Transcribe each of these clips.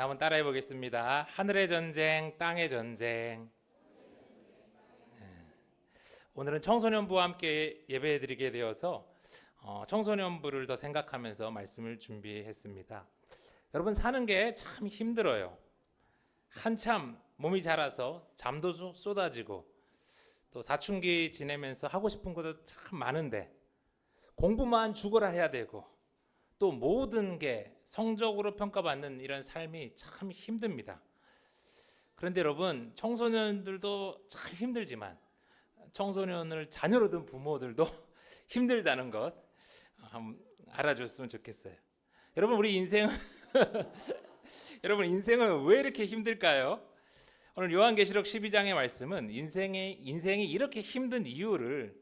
자, 한번 따라해 보겠습니다. 하늘의 전쟁, 땅의 전쟁. 오늘은 청소년부와 함께 예배해 드리게 되어서 청소년부를 더 생각하면서 말씀을 준비했습니다. 여러분, 사는 게 참 힘들어요. 한참 몸이 자라서 잠도 쏟아지고 또 사춘기 지내면서 하고 싶은 것도 참 많은데 공부만 죽어라 해야 되고 또 모든 게 성적으로 평가받는 이런 삶이 참 힘듭니다. 그런데 여러분, 청소년들도 참 힘들지만 청소년을 자녀로 둔 부모들도 힘들다는 것 알아줬으면 좋겠어요. 여러분, 우리 인생은 여러분, 인생은 왜 이렇게 힘들까요? 오늘 요한계시록 12장의 말씀은 인생이 이렇게 힘든 이유를,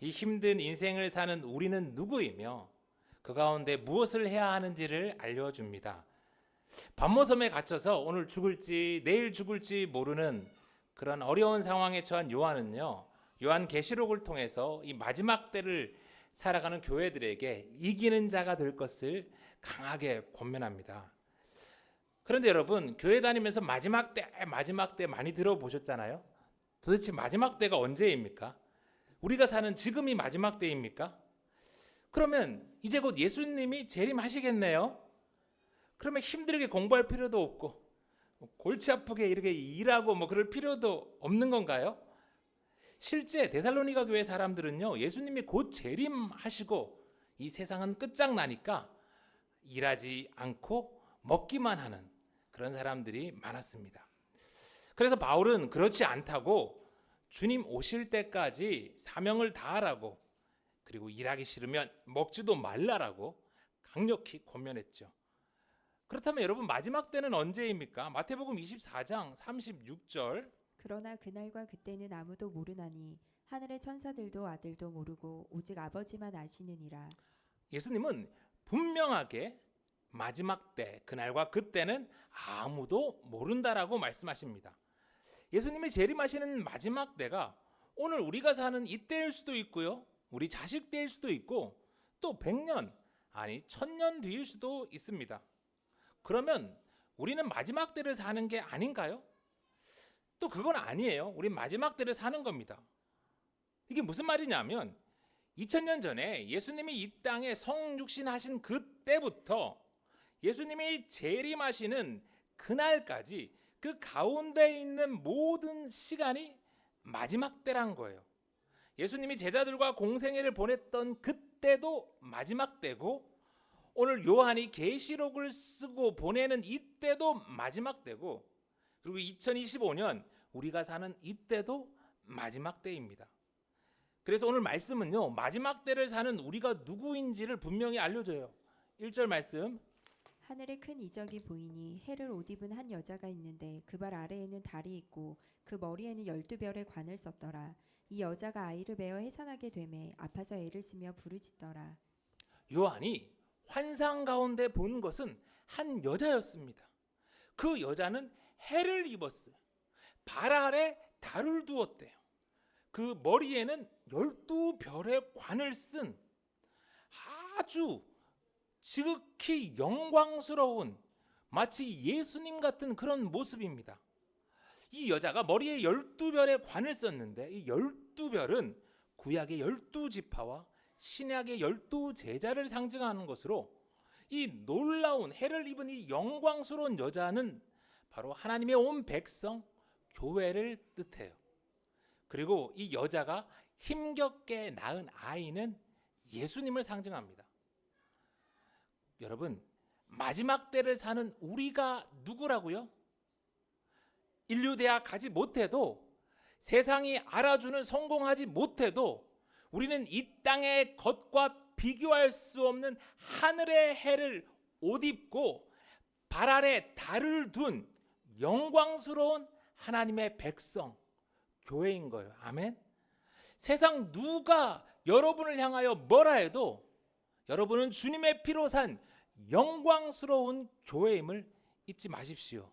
이 힘든 인생을 사는 우리는 누구이며 그 가운데 무엇을 해야 하는지를 알려줍니다. 밤모섬에 갇혀서 오늘 죽을지 내일 죽을지 모르는 그런 어려운 상황에 처한 요한은요, 요한계시록을 통해서 이 마지막 때를 살아가는 교회들에게 이기는 자가 될 것을 강하게 권면합니다. 그런데 여러분, 교회 다니면서 마지막 때 많이 들어보셨잖아요. 도대체 마지막 때가 언제입니까? 우리가 사는 지금이 마지막 때입니까? 그러면 이제 곧 예수님이 재림하시겠네요. 그러면 힘들게 공부할 필요도 없고 골치 아프게 이렇게 일하고 그럴 필요도 없는 건가요? 실제 데살로니가 교회 사람들은요, 예수님이 곧 재림하시고 이 세상은 끝장나니까 일하지 않고 먹기만 하는 그런 사람들이 많았습니다. 그래서 바울은 그렇지 않다고 주님 오실 때까지 사명을 다하라고, 그리고 일하기 싫으면 먹지도 말라라고 강력히 권면했죠. 그렇다면 여러분, 마지막 때는 언제입니까? 마태복음 24장 36절. 그러나 그날과 그때는 아무도 모르나니 하늘의 천사들도 아들도 모르고 오직 아버지만 아시느니라. 예수님은 분명하게 마지막 때, 그날과 그때는 아무도 모른다라고 말씀하십니다. 예수님이 재림하시는 마지막 때가 오늘 우리가 사는 이때일 수도 있고요, 우리 자식 때일 수도 있고 또 100년, 아니 1000년 뒤일 수도 있습니다. 그러면 우리는 마지막 때를 사는 게 아닌가요? 또 그건 아니에요. 우린 마지막 때를 사는 겁니다. 이게 무슨 말이냐면 2000년 전에 예수님이 이 땅에 성육신하신 그때부터 예수님이 재림하시는 그날까지 그 가운데 있는 모든 시간이 마지막 때란 거예요. 예수님이 제자들과 공생애를 보냈던 그때도 마지막 때고, 오늘 요한이 계시록을 쓰고 보내는 이때도 마지막 때고, 그리고 2025년 우리가 사는 이때도 마지막 때입니다. 그래서 오늘 말씀은요, 마지막 때를 사는 우리가 누구인지를 분명히 알려줘요. 1절 말씀. 하늘에 큰 이적이 보이니 해를 옷 입은 한 여자가 있는데 그 발 아래에는 달이 있고 그 머리에는 12별의 관을 썼더라. 이 여자가 아이를 베어 해산하게 되매 아파서 애를 쓰며 부르짖더라. 요한이 환상 가운데 본 것은 한 여자였습니다. 그 여자는 해를 입었어요. 발 아래 달을 두었대요. 그 머리에는 12별의 관을 쓴 아주 지극히 영광스러운, 마치 예수님 같은 그런 모습입니다. 이 여자가 머리에 12별의 관을 썼는데, 이 12별은 구약의 12지파와 신약의 12제자를 상징하는 것으로 이 놀라운 해를 입은 이 영광스러운 여자는 바로 하나님의 온 백성, 교회를 뜻해요. 그리고 이 여자가 힘겹게 낳은 아이는 예수님을 상징합니다. 여러분, 마지막 때를 사는 우리가 누구라고요? 인류대학 가지 못해도, 세상이 알아주는 성공하지 못해도 우리는 이 땅의 것과 비교할 수 없는 하늘의 해를 옷 입고 발 아래 달을 둔 영광스러운 하나님의 백성, 교회인 거예요. 아멘. 세상 누가 여러분을 향하여 뭐라 해도 여러분은 주님의 피로 산 영광스러운 교회임을 잊지 마십시오.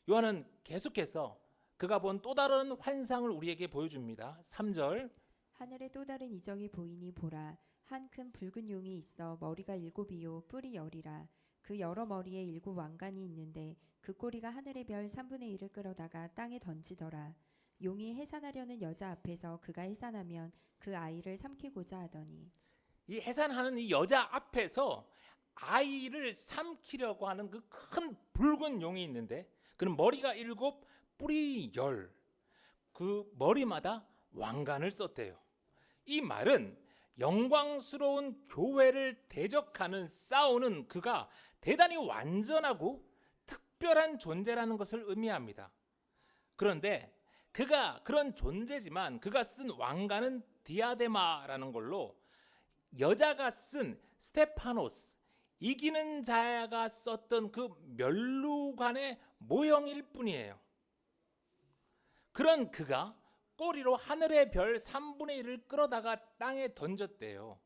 요한은 계속해서 그가 본 또 다른 환상을 우리에게 보여줍니다. 3절. 하늘에 또 다른 이적이 보이니 보라 한 큰 붉은 용이 있어 머리가 7이요 뿔이 10이라. 그 그 여러 머리에 7 왕관이 있는데 그 꼬리가 하늘의 별 3분의 1을 끌어다가 땅에 던지더라. 용이 해산하려는 여자 앞에서 그가 해산하면 그 아이를 삼키고자 하더니 이 해산하는 이 여자 앞에서 아이를 삼키려고 하는 그 큰 붉은 용이 있는데 그는 머리가 7, 뿔이 10. 그 머리마다 왕관을 썼대요. 이 말은 영광스러운 교회를 대적하는 싸우는 그가 대단히 완전하고 특별한 존재라는 것을 의미합니다. 그런데 그가 그런 존재지만 그가 쓴 왕관은 디아데마라는 걸로 여자가 쓴 스테파노스 이기는 자가 썼던 그 면류관의 모형일 뿐이에요. 그런 그가 꼬리로 하늘의 별 3분의 1을 끌어다가 땅에 던졌대요.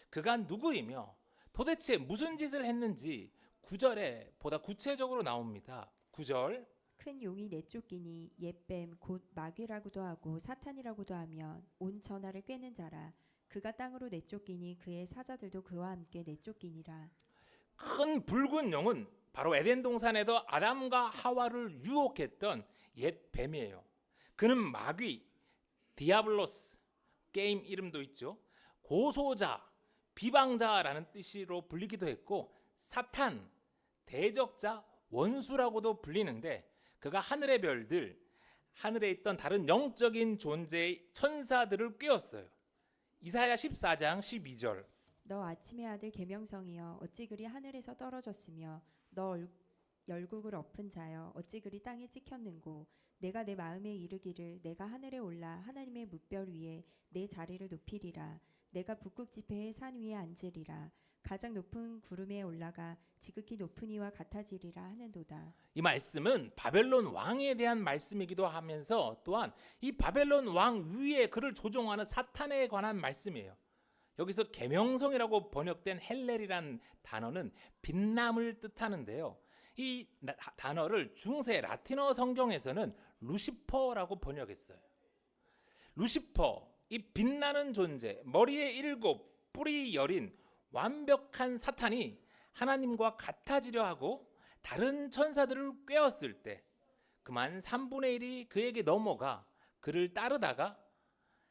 그가 누구이며 도대체 무슨 짓을 했는지 9절에 보다 구체적으로 나옵니다. 9절 큰 용이 내쫓기니 옛뱀 곧 마귀라고도 하고 사탄이라고도 하며 온 천하를 꿰는 자라. 그가 땅으로 내쫓기니 그의 사자들도 그와 함께 내쫓기니라. 큰 붉은 용은 바로 에덴 동산에서 아담과 하와를 유혹했던 옛 뱀이에요. 그는 마귀, 디아블로스, 게임 이름도 있죠. 고소자, 비방자라는 뜻으로 불리기도 했고 사탄, 대적자, 원수라고도 불리는데 그가 하늘의 별들, 하늘에 있던 다른 영적인 존재의 천사들을 꿰었어요. 이사야 14장 12절 너 아침의 아들 계명성이여 어찌 그리 하늘에서 떨어졌으며 너 열국을 엎은 자여 어찌 그리 땅에 찍혔는고 내가 내 마음에 이르기를 내가 하늘에 올라 하나님의 뭇별 위에 내 자리를 높이리라. 내가 북극 지폐의 산 위에 앉으리라. 가장 높은 구름에 올라가 지극히 높은 이와 같아지리라 하는도다. 이 말씀은 바벨론 왕에 대한 말씀이기도 하면서 또한 이 바벨론 왕 위에 그를 조종하는 사탄에 관한 말씀이에요. 여기서 계명성이라고 번역된 헬렐이란 단어는 빛남을 뜻하는데요. 이 단어를 중세 라틴어 성경에서는 루시퍼라고 번역했어요. 루시퍼, 이 빛나는 존재, 머리에 7, 뿔이 10인 완벽한 사탄이 하나님과 같아지려 하고 다른 천사들을 꿰었을 때 그만 3분의 1이 그에게 넘어가 그를 따르다가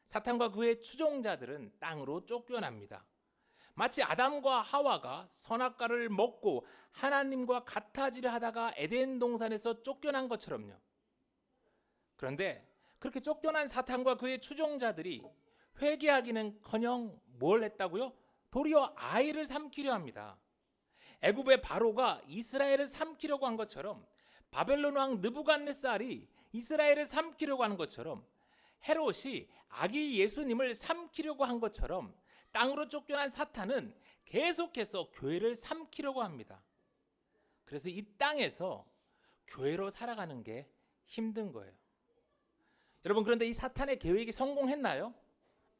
사탄과 그의 추종자들은 땅으로 쫓겨납니다. 마치 아담과 하와가 선악과를 먹고 하나님과 같아지려 하다가 에덴 동산에서 쫓겨난 것처럼요. 그런데 그렇게 쫓겨난 사탄과 그의 추종자들이 회개하기는커녕 뭘 했다고요? 도리어 아이를 삼키려 합니다. 애굽의 바로가 이스라엘을 삼키려고 한 것처럼 바벨론 왕 느부갓네살이 이스라엘을 삼키려고 하는 것처럼 헤롯이 아기 예수님을 삼키려고 한 것처럼 땅으로 쫓겨난 사탄은 계속해서 교회를 삼키려고 합니다. 그래서 이 땅에서 교회로 살아가는 게 힘든 거예요. 여러분 그런데 이 사탄의 계획이 성공했나요?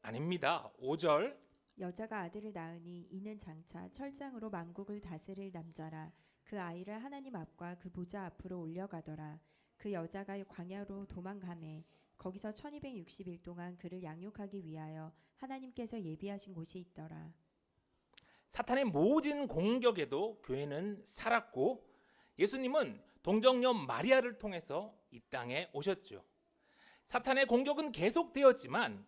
아닙니다. 5절 여자가 아들을 낳으니 이는 장차 철장으로 만국을 다스릴 남자라. 그 아이를 하나님 앞과 그 보좌 앞으로 올려가더라. 그 여자가 광야로 도망가매 거기서 1260일 동안 그를 양육하기 위하여 하나님께서 예비하신 곳이 있더라. 사탄의 모진 공격에도 교회는 살았고 예수님은 동정녀 마리아를 통해서 이 땅에 오셨죠. 사탄의 공격은 계속되었지만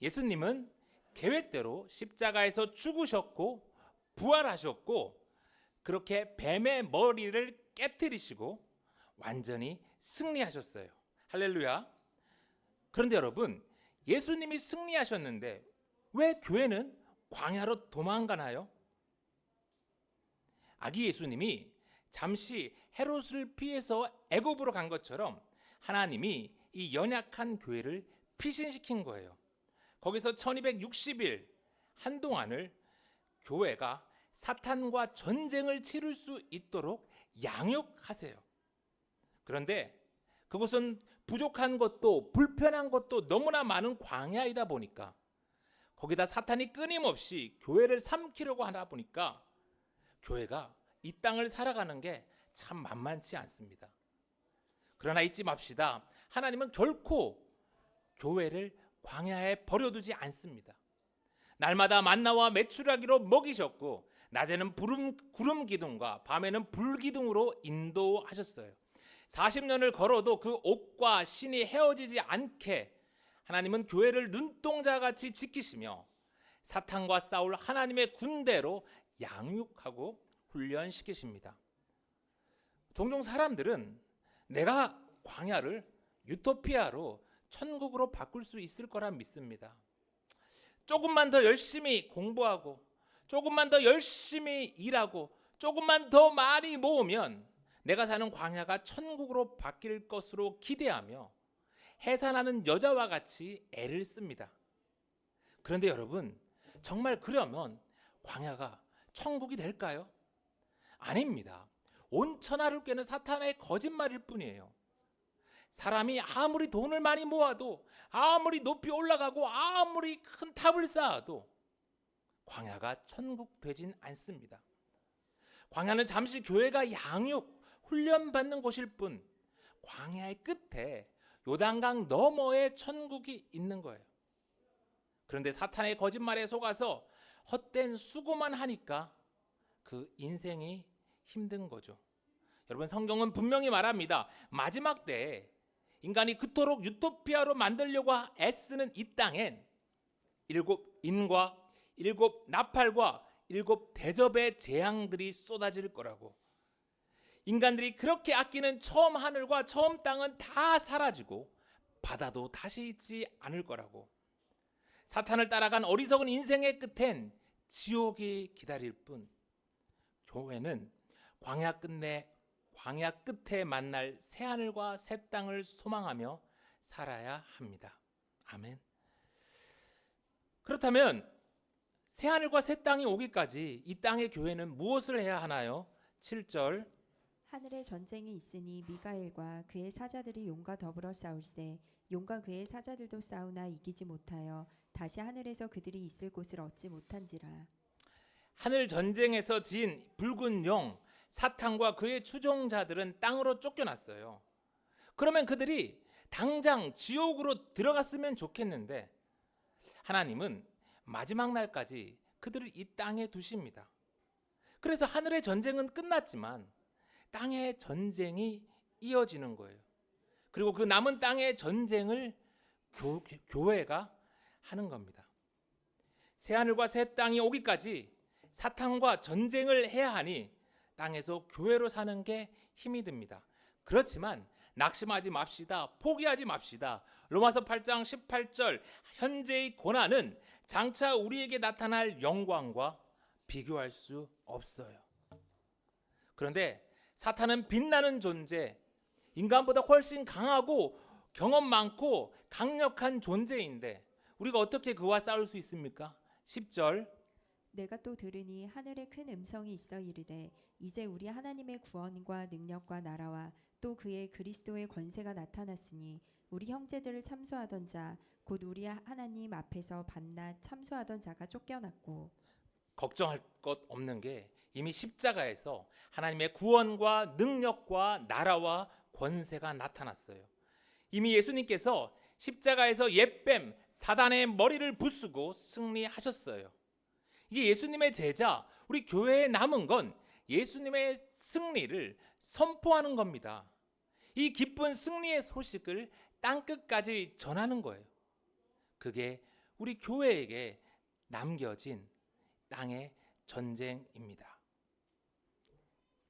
예수님은 계획대로 십자가에서 죽으셨고 부활하셨고 그렇게 뱀의 머리를 깨뜨리시고 완전히 승리하셨어요. 할렐루야. 그런데 여러분 예수님이 승리하셨는데 왜 교회는 광야로 도망가나요? 아기 예수님이 잠시 헤롯을 피해서 애굽으로 간 것처럼 하나님이 이 연약한 교회를 피신시킨 거예요. 거기서 1260일 한동안을 교회가 사탄과 전쟁을 치를 수 있도록 양육하세요. 그런데 그곳은 부족한 것도 불편한 것도 너무나 많은 광야이다 보니까 거기다 사탄이 끊임없이 교회를 삼키려고 하다 보니까 교회가 이 땅을 살아가는 게 참 만만치 않습니다. 그러나 잊지 맙시다. 하나님은 결코 교회를 광야에 버려두지 않습니다. 날마다 만나와 메추라기로 먹이셨고 낮에는 구름 기둥과 밤에는 불 기둥으로 인도하셨어요. 40년을 걸어도 그 옥과 신이 헤어지지 않게 하나님은 교회를 눈동자같이 지키시며 사탄과 싸울 하나님의 군대로 양육하고 훈련시키십니다. 종종 사람들은 내가 광야를 유토피아로 천국으로 바꿀 수 있을 거라 믿습니다. 조금만 더 열심히 공부하고 조금만 더 열심히 일하고 조금만 더 많이 모으면 내가 사는 광야가 천국으로 바뀔 것으로 기대하며 해산하는 여자와 같이 애를 씁니다. 그런데 여러분, 정말 그러면 광야가 천국이 될까요? 아닙니다. 온천하를 꿰는 사탄의 거짓말일 뿐이에요. 사람이 아무리 돈을 많이 모아도, 아무리 높이 올라가고, 아무리 큰 탑을 쌓아도 광야가 천국 되진 않습니다. 광야는 잠시 교회가 양육, 훈련받는 곳일 뿐 광야의 끝에 요단강 너머에 천국이 있는 거예요. 그런데 사탄의 거짓말에 속아서 헛된 수고만 하니까 그 인생이 힘든 거죠. 여러분, 성경은 분명히 말합니다. 마지막 때에 인간이 그토록 유토피아로 만들려고 애쓰는 이 땅엔 7 인과 7 나팔과 7 대접의 재앙들이 쏟아질 거라고. 인간들이 그렇게 아끼는 처음 하늘과 처음 땅은 다 사라지고 바다도 다시 있지 않을 거라고. 사탄을 따라간 어리석은 인생의 끝엔 지옥이 기다릴 뿐 교회는 광야 끝에 만날 새 하늘과 새 땅을 소망하며 살아야 합니다. 아멘. 그렇다면 새 하늘과 새 땅이 오기까지 이 땅의 교회는 무엇을 해야 하나요? 7절. 하늘에 전쟁이 있으니 미가엘과 그의 사자들이 용과 더불어 싸울세. 용과 그의 사자들도 싸우나 이기지 못하여 다시 하늘에서 그들이 있을 곳을 얻지 못한지라. 하늘 전쟁에서 진 붉은 용 사탄과 그의 추종자들은 땅으로 쫓겨났어요. 그러면 그들이 당장 지옥으로 들어갔으면 좋겠는데 하나님은 마지막 날까지 그들을 이 땅에 두십니다. 그래서 하늘의 전쟁은 끝났지만 땅의 전쟁이 이어지는 거예요. 그리고 그 남은 땅의 전쟁을 교회가 하는 겁니다. 새 하늘과 새 땅이 오기까지 사탄과 전쟁을 해야 하니 땅에서 교회로 사는 게 힘이 듭니다. 그렇지만 낙심하지 맙시다. 포기하지 맙시다. 로마서 8장 18절 현재의 고난은 장차 우리에게 나타날 영광과 비교할 수 없어요. 그런데 사탄은 빛나는 존재, 인간보다 훨씬 강하고 경험 많고 강력한 존재인데 우리가 어떻게 그와 싸울 수 있습니까? 10절. 내가 또 들으니 하늘에 큰 음성이 있어 이르되 이제 우리 하나님의 구원과 능력과 나라와 또 그의 그리스도의 권세가 나타났으니 우리 형제들을 참소하던 자 곧 우리 하나님 앞에서 밤낮 참소하던 자가 쫓겨났고. 걱정할 것 없는 게 이미 십자가에서 하나님의 구원과 능력과 나라와 권세가 나타났어요. 이미 예수님께서 십자가에서 옛뱀 사단의 머리를 부수고 승리하셨어요. 이제 예수님의 제자, 우리 교회에 남은 건 예수님의 승리를 선포하는 겁니다. 이 기쁜 승리의 소식을 땅끝까지 전하는 거예요. 그게 우리 교회에게 남겨진 땅의 전쟁입니다.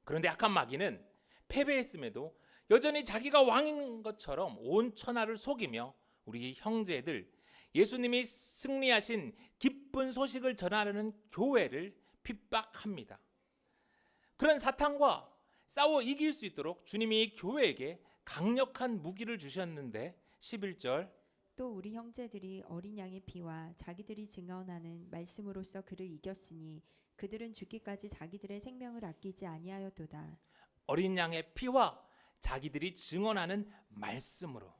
그런데 악한 마귀는 패배했음에도 여전히 자기가 왕인 것처럼 온 천하를 속이며 우리 형제들, 예수님이 승리하신 기쁜 소식을 전하려는 교회를 핍박합니다. 그런 사탄과 싸워 이길 수 있도록 주님이 교회에게 강력한 무기를 주셨는데 11절. 또 우리 형제들이 어린 양의 피와 자기들이 증언하는 말씀으로써 그를 이겼으니 그들은 죽기까지 자기들의 생명을 아끼지 아니하였도다. 어린 양의 피와 자기들이 증언하는 말씀으로.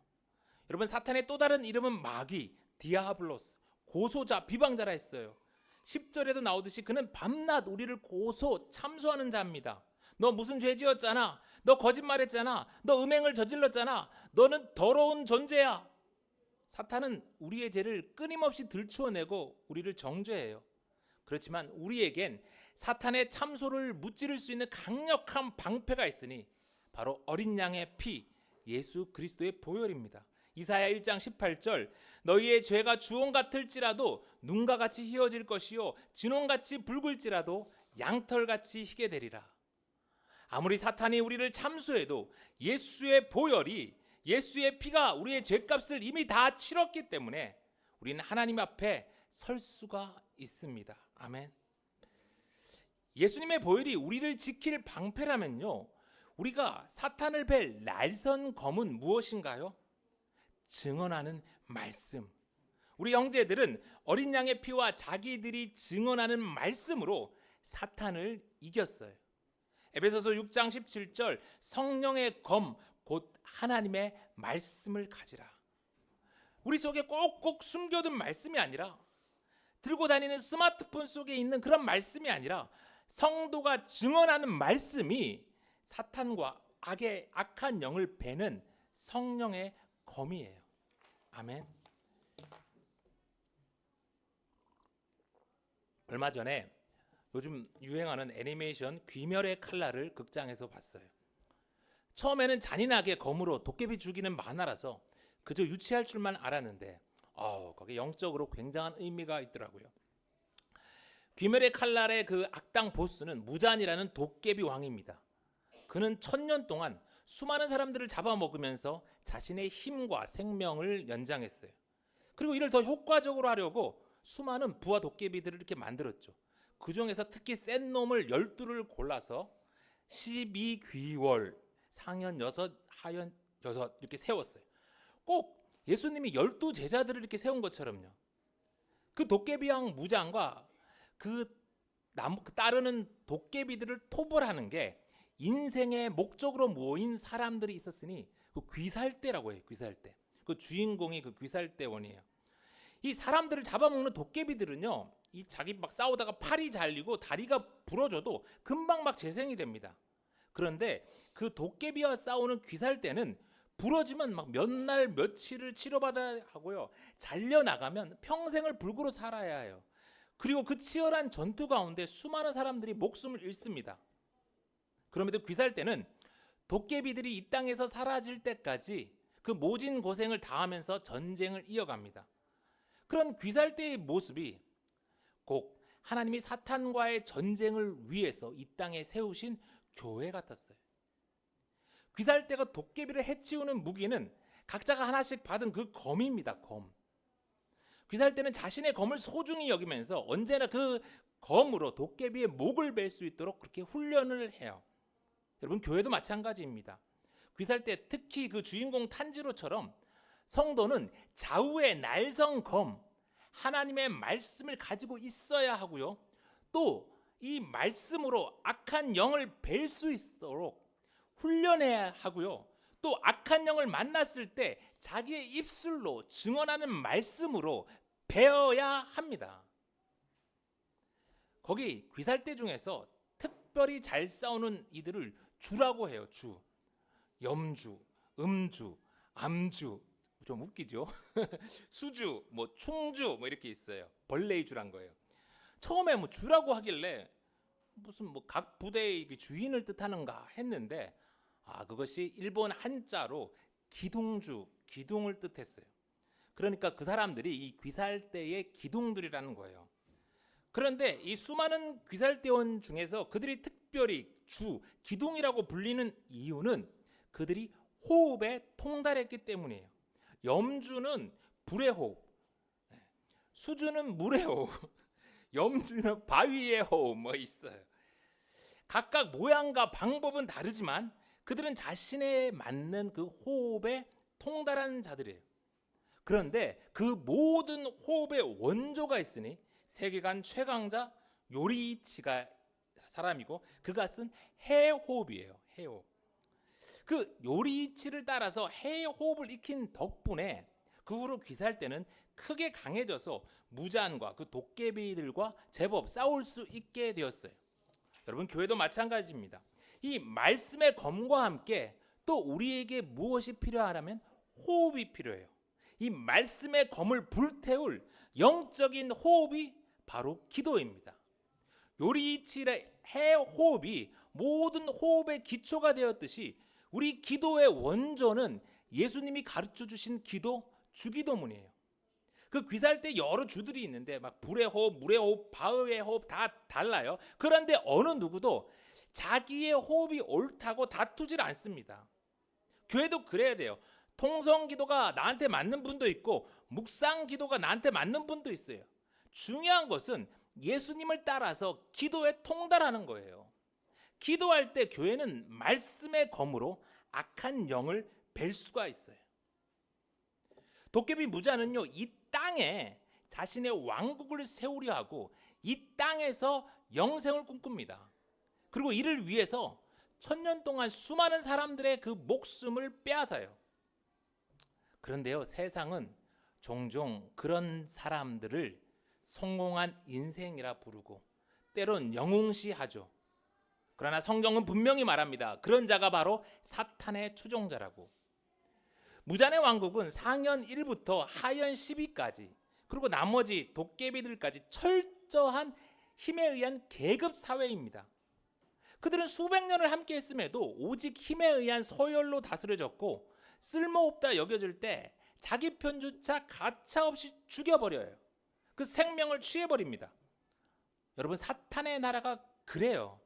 여러분, 사탄의 또 다른 이름은 마귀, 디아블로스, 고소자, 비방자라 했어요. 10절에도 나오듯이 그는 밤낮 우리를 고소 참소하는 자입니다. 너 무슨 죄 지었잖아. 너 거짓말했잖아. 너 음행을 저질렀잖아. 너는 더러운 존재야. 사탄은 우리의 죄를 끊임없이 들추어내고 우리를 정죄해요. 그렇지만 우리에겐 사탄의 참소를 무찌를 수 있는 강력한 방패가 있으니 바로 어린 양의 피, 예수 그리스도의 보혈입니다. 이사야 1장 18절, 너희의 죄가 주홍 같을지라도 눈과 같이 희어질 것이요 진홍같이 붉을지라도 양털같이 희게 되리라. 아무리 사탄이 우리를 참수해도 예수의 보혈이, 예수의 피가 우리의 죄값을 이미 다 치렀기 때문에 우리는 하나님 앞에 설 수가 있습니다. 아멘. 예수님의 보혈이 우리를 지킬 방패라면요, 우리가 사탄을 벨 날선 검은 무엇인가요? 증언하는 말씀. 우리 형제들은 어린 양의 피와 자기들이 증언하는 말씀으로 사탄을 이겼어요. 에베소서 6장 17절, 성령의 검 곧 하나님의 말씀을 가지라. 우리 속에 꼭꼭 숨겨둔 말씀이 아니라, 들고 다니는 스마트폰 속에 있는 그런 말씀이 아니라, 성도가 증언하는 말씀이 사탄과 악의 악한 영을 베는 성령의 검이에요. 아멘. 얼마 전에 요즘 유행하는 애니메이션 귀멸의 칼날을 극장에서 봤어요. 처음에는 잔인하게 검으로 도깨비 죽이는 만화라서 그저 유치할 줄만 알았는데 거기에 영적으로 굉장한 의미가 있더라고요. 귀멸의 칼날의 그 악당 보스는 무잔이라는 도깨비 왕입니다. 그는 1000년 동안 수많은 사람들을 잡아먹으면서 자신의 힘과 생명을 연장했어요. 그리고 이를 더 효과적으로 하려고 수많은 부하 도깨비들을 이렇게 만들었죠. 그 중에서 특히 센 놈을 12를 골라서 12귀월, 상현 6, 하현 6 이렇게 세웠어요. 꼭 예수님이 12제자들을 이렇게 세운 것처럼요. 그 도깨비왕 무장과 그 따르는 도깨비들을 토벌하는 게 인생의 목적으로 모인 사람들이 있었으니 그 귀살대라고 해요. 귀살대. 그 주인공이 그 귀살대원이에요. 이 사람들을 잡아먹는 도깨비들은요, 이 자기 막 싸우다가 팔이 잘리고 다리가 부러져도 금방 막 재생이 됩니다. 그런데 그 도깨비와 싸우는 귀살대는 부러지면 막 몇 날 며칠을 치료받아야 하고요, 잘려 나가면 평생을 불구로 살아야 해요. 그리고 그 치열한 전투 가운데 수많은 사람들이 목숨을 잃습니다. 그럼에도 귀살대는 도깨비들이 이 땅에서 사라질 때까지 그 모진 고생을 다하면서 전쟁을 이어갑니다. 그런 귀살대의 모습이 꼭 하나님이 사탄과의 전쟁을 위해서 이 땅에 세우신 교회 같았어요. 귀살대가 도깨비를 해치우는 무기는 각자가 하나씩 받은 그 검입니다. 검. 귀살대는 자신의 검을 소중히 여기면서 언제나 그 검으로 도깨비의 목을 벨 수 있도록 그렇게 훈련을 해요. 여러분, 교회도 마찬가지입니다. 귀살대, 특히 그 주인공 탄지로처럼 성도는 좌우의 날성 검, 하나님의 말씀을 가지고 있어야 하고요, 또 이 말씀으로 악한 영을 벨 수 있도록 훈련해야 하고요, 또 악한 영을 만났을 때 자기의 입술로 증언하는 말씀으로 배어야 합니다. 거기 귀살대 중에서 특별히 잘 싸우는 이들을 주라고 해요. 주, 염주, 음주, 암주, 좀 웃기죠? 수주, 뭐 충주, 뭐 이렇게 있어요. 벌레의 주란 거예요. 처음에 뭐 주라고 하길래 무슨 뭐 각 부대의 주인을 뜻하는가 했는데, 그것이 일본 한자로 기둥주, 기둥을 뜻했어요. 그러니까 그 사람들이 이 귀살대의 기둥들이라는 거예요. 그런데 이 수많은 귀살대원 중에서 그들이 특별히 주, 기둥이라고 불리는 이유는 그들이 호흡에 통달했기 때문이에요. 염주는 불의 호흡, 수주는 물의 호흡, 염주는 바위의 호흡 뭐 있어요. 각각 모양과 방법은 다르지만 그들은 자신에 맞는 그 호흡에 통달한 자들이에요. 그런데 그 모든 호흡의 원조가 있으니 세계관 최강자 요리이치가 사람이고, 그가 쓴 해호흡이에요. 해호흡. 그 요리이치를 따라서 해호흡을 익힌 덕분에 그 후로 귀살대는 크게 강해져서 무잔과 그 도깨비들과 제법 싸울 수 있게 되었어요. 여러분, 교회도 마찬가지입니다. 이 말씀의 검과 함께 또 우리에게 무엇이 필요하냐면 호흡이 필요해요. 이 말씀의 검을 불태울 영적인 호흡이 바로 기도입니다. 요리칠의 해호흡이 모든 호흡의 기초가 되었듯이 우리 기도의 원조는 예수님이 가르쳐 주신 기도, 주기도문이에요. 그 귀살 때 여러 주들이 있는데 막 불의 호흡, 물의 호흡, 바위의 호흡 다 달라요. 그런데 어느 누구도 자기의 호흡이 옳다고 다투질 않습니다. 교회도 그래야 돼요. 통성 기도가 나한테 맞는 분도 있고 묵상 기도가 나한테 맞는 분도 있어요. 중요한 것은 예수님을 따라서 기도에 통달하는 거예요. 기도할 때 교회는 말씀의 검으로 악한 영을 벨 수가 있어요. 도깨비 무자는요, 이 땅에 자신의 왕국을 세우려 하고 이 땅에서 영생을 꿈꿉니다. 그리고 이를 위해서 1000년 동안 수많은 사람들의 그 목숨을 빼앗아요. 그런데요, 세상은 종종 그런 사람들을 성공한 인생이라 부르고 때론 영웅시하죠. 그러나 성경은 분명히 말합니다. 그런 자가 바로 사탄의 추종자라고. 무잔의 왕국은 상현 1부터 하현 10위까지 그리고 나머지 도깨비들까지 철저한 힘에 의한 계급 사회입니다. 그들은 수백 년을 함께 했음에도 오직 힘에 의한 서열로 다스려졌고 쓸모없다 여겨질 때 자기 편조차 가차없이 죽여버려요. 그 생명을 취해버립니다. 여러분, 사탄의 나라가 그래요.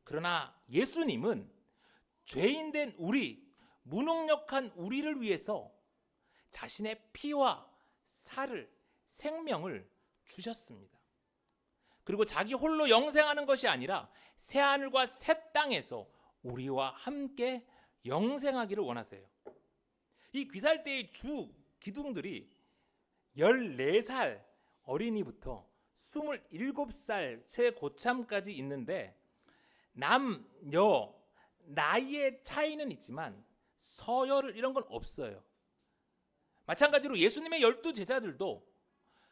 그러나 예수님은 죄인된 우리, 무능력한 우리를 위해서 자신의 피와 살을, 생명을 주셨습니다. 그리고 자기 홀로 영생하는 것이 아니라 새하늘과 새 땅에서 우리와 함께 영생하기를 원하세요. 이 귀살 때의 주 기둥들이 14살 어린이부터 27살 최고참까지 있는데 남, 여, 나이의 차이는 있지만 서열 이런 건 없어요. 마찬가지로 예수님의 12제자들도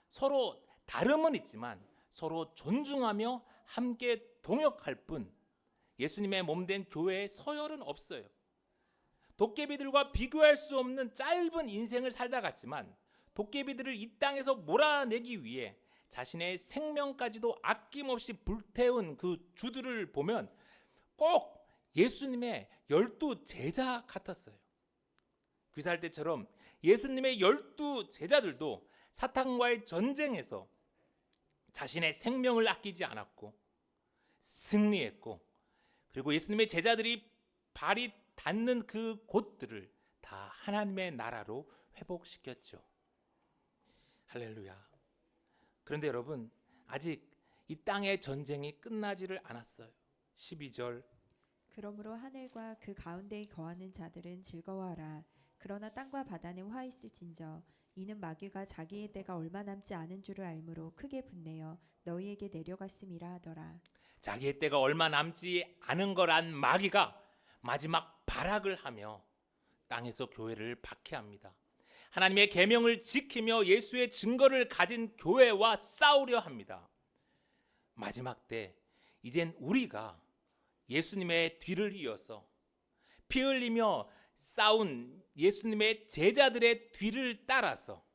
서로 다름은 있지만 서로 존중하며 함께 동역할 뿐 예수님의 몸된 교회에 서열은 없어요. 도깨비들과 비교할 수 없는 짧은 인생을 살다 갔지만 도깨비들을 이 땅에서 몰아내기 위해 자신의 생명까지도 아낌없이 불태운 그 주들을 보면 꼭 예수님의 12제자 같았어요. 귀살 때처럼 예수님의 12제자들도 사탄과의 전쟁에서 자신의 생명을 아끼지 않았고 승리했고, 그리고 예수님의 제자들이 발이 닿는 그 곳들을 다 하나님의 나라로 회복시켰죠. 할렐루야. 그런데 여러분, 아직 이 땅의 전쟁이 끝나지를 않았어요. 12절. 그러므로 하늘과 그 가운데에 거하는 자들은 즐거워하라. 그러나 땅과 바다는 화 있을진저 이는 마귀가 자기의 때가 얼마 남지 않은 줄을 알므로 크게 분내어 너희에게 내려갔음이라 하더라. 자기의 때가 얼마 남지 않은 거란 마귀가 마지막 발악을 하며 땅에서 교회를 박해합니다. 하나님의 계명을 지키며 예수의 증거를 가진 교회와 싸우려 합니다. 마지막 때 이젠 우리가 예수님의 뒤를 이어서 피 흘리며 싸운 예수님의 제자들의 뒤를 따라서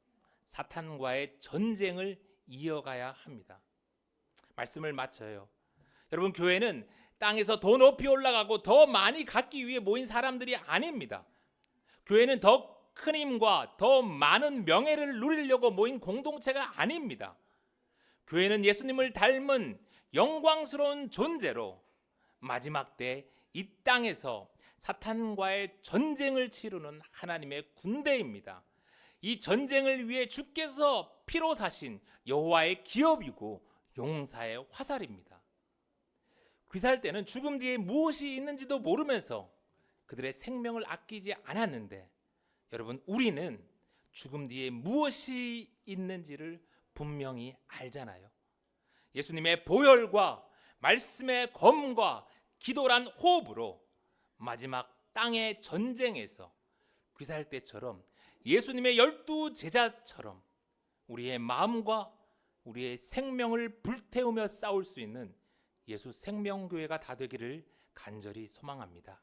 사탄과의 전쟁을 이어가야 합니다. 말씀을 마쳐요. 여러분, 교회는 땅에서 더 높이 올라가고 더 많이 갖기 위해 모인 사람들이 아닙니다. 교회는 더 큰 힘과 더 많은 명예를 누리려고 모인 공동체가 아닙니다. 교회는 예수님을 닮은 영광스러운 존재로 마지막 때 이 땅에서 사탄과의 전쟁을 치르는 하나님의 군대입니다. 이 전쟁을 위해 주께서 피로 사신 여호와의 기업이고 용사의 화살입니다. 귀살 때는 죽음 뒤에 무엇이 있는지도 모르면서 그들의 생명을 아끼지 않았는데, 여러분, 우리는 죽음 뒤에 무엇이 있는지를 분명히 알잖아요. 예수님의 보혈과 말씀의 검과 기도란 호흡으로 마지막 땅의 전쟁에서 귀살 때처럼 예수님의 12제자처럼 우리의 마음과 우리의 생명을 불태우며 싸울 수 있는 예수 생명교회가 다 되기를 간절히 소망합니다.